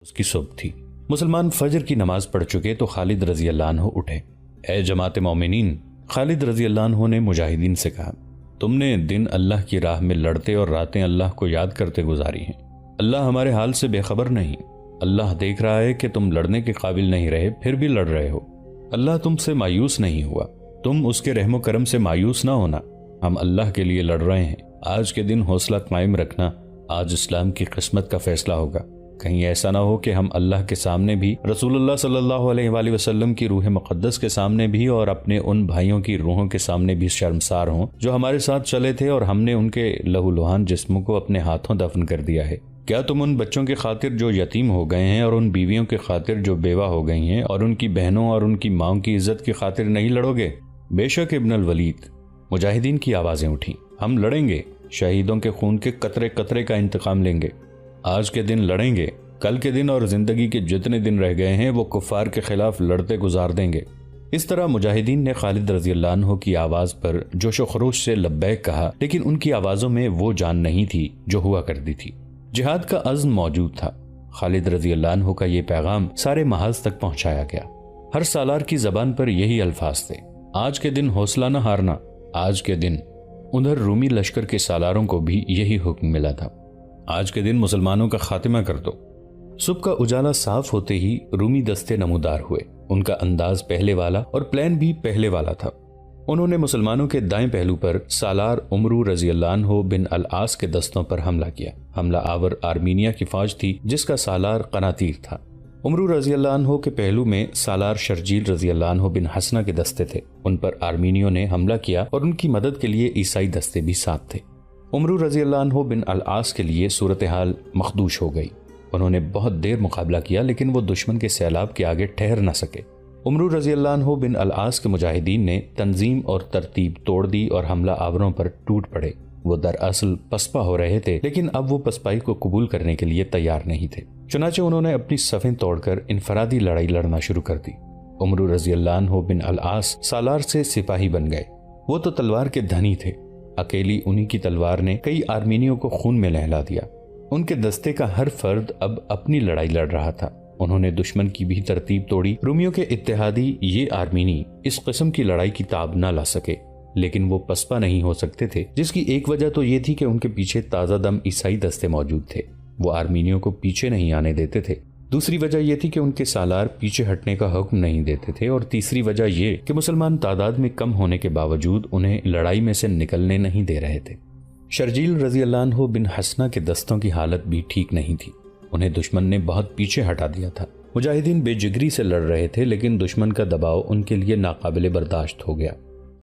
اس کی صبح تھی۔ مسلمان فجر کی نماز پڑھ چکے تو خالد رضی اللہ عنہ اٹھے۔ اے جماعت مومنین، خالد رضی اللہ عنہ نے مجاہدین سے کہا، تم نے دن اللہ کی راہ میں لڑتے اور راتیں اللہ کو یاد کرتے گزاری ہیں۔ اللہ ہمارے حال سے بے خبر نہیں۔ اللہ دیکھ رہا ہے کہ تم لڑنے کے قابل نہیں رہے، پھر بھی لڑ رہے ہو۔ اللہ تم سے مایوس نہیں ہوا، تم اس کے رحم و کرم سے مایوس نہ ہونا۔ ہم اللہ کے لیے لڑ رہے ہیں۔ آج کے دن حوصلہ قائم رکھنا، آج اسلام کی قسمت کا فیصلہ ہوگا۔ کہیں ایسا نہ ہو کہ ہم اللہ کے سامنے بھی، رسول اللہ صلی اللہ علیہ وآلہ وسلم کی روح مقدس کے سامنے بھی، اور اپنے ان بھائیوں کی روحوں کے سامنے بھی شرمسار ہوں جو ہمارے ساتھ چلے تھے اور ہم نے ان کے لہو لہان جسموں کو اپنے ہاتھوں دفن کر دیا ہے۔ کیا تم ان بچوں کی خاطر جو یتیم ہو گئے ہیں، اور ان بیویوں کی خاطر جو بیوہ ہو گئی ہیں، اور ان کی بہنوں اور ان کی ماں کی عزت کی خاطر نہیں لڑو گے؟ بے شک ابن الولید، مجاہدین کی آوازیں اٹھیں، ہم لڑیں گے، شہیدوں کے خون کے قطرے قطرے کا انتقام لیں گے۔ آج کے دن لڑیں گے، کل کے دن اور زندگی کے جتنے دن رہ گئے ہیں وہ کفار کے خلاف لڑتے گزار دیں گے۔ اس طرح مجاہدین نے خالد رضی اللہ عنہ کی آواز پر جوش و خروش سے لبیک کہا، لیکن ان کی آوازوں میں وہ جان نہیں تھی جو ہوا کرتی تھی۔ جہاد کا عزم موجود تھا۔ خالد رضی اللہ عنہ کا یہ پیغام سارے محاذ تک پہنچایا گیا۔ ہر سالار کی زبان پر یہی الفاظ تھے، آج کے دن حوصلہ نہ ہارنا، آج کے دن۔ ادھر رومی لشکر کے سالاروں کو بھی یہی حکم ملا تھا، آج کے دن مسلمانوں کا خاتمہ کر دو۔ صبح کا اجالا صاف ہوتے ہی رومی دستے نمودار ہوئے۔ ان کا انداز پہلے والا اور پلان بھی پہلے والا تھا۔ انہوں نے مسلمانوں کے دائیں پہلو پر سالار عمرو رضی اللہ عنہ بن العاص کے دستوں پر حملہ کیا۔ حملہ آور آرمینیا کی فوج تھی جس کا سالار قناطیر تھا۔ عمرو رضی اللہ عنہ کے پہلو میں سالار شرجیل رضی اللہ عنہ بن حسنہ کے دستے تھے۔ ان پر آرمینیوں نے حملہ کیا اور ان کی مدد کے لیے عیسائی دستے بھی ساتھ تھے۔ عمرو رضی اللہ عنہ بن العاص کے لیے صورتحال مخدوش ہو گئی۔ انہوں نے بہت دیر مقابلہ کیا لیکن وہ دشمن کے سیلاب کے آگے ٹھہر نہ سکے۔ عمرو رضی اللہ عنہ بن العاص کے مجاہدین نے تنظیم اور ترتیب توڑ دی اور حملہ آوروں پر ٹوٹ پڑے۔ وہ دراصل پسپا ہو رہے تھے لیکن اب وہ پسپائی کو قبول کرنے کے لیے تیار نہیں تھے، چنانچہ انہوں نے اپنی صفیں توڑ کر انفرادی لڑائی لڑنا شروع کر دی۔ عمرو رضی اللہ عنہ بن العاص سالار سے سپاہی بن گئے۔ وہ تو تلوار کے دھنی تھے، اکیلی انہی کی تلوار نے کئی آرمینیوں کو خون میں نہلا دیا۔ ان کے دستے کا ہر فرد اب اپنی لڑائی لڑ رہا تھا۔ انہوں نے دشمن کی بھی ترتیب توڑی۔ رومیوں کے اتحادی یہ آرمینی اس قسم کی لڑائی کی تاب نہ لا سکے، لیکن وہ پسپا نہیں ہو سکتے تھے، جس کی ایک وجہ تو یہ تھی کہ ان کے پیچھے تازہ دم عیسائی دستے موجود تھے۔ وہ آرمینیوں کو پیچھے نہیں آنے دیتے تھے۔ دوسری وجہ یہ تھی کہ ان کے سالار پیچھے ہٹنے کا حکم نہیں دیتے تھے، اور تیسری وجہ یہ کہ مسلمان تعداد میں کم ہونے کے باوجود انہیں لڑائی میں سے نکلنے نہیں دے رہے تھے۔ شرجیل رضی اللہ عنہ بن حسنہ کے دستوں کی حالت بھی ٹھیک نہیں تھی۔ انہیں دشمن نے بہت پیچھے ہٹا دیا تھا۔ مجاہدین بے جگری سے لڑ رہے تھے لیکن دشمن کا دباؤ ان کے لیے ناقابل برداشت ہو گیا۔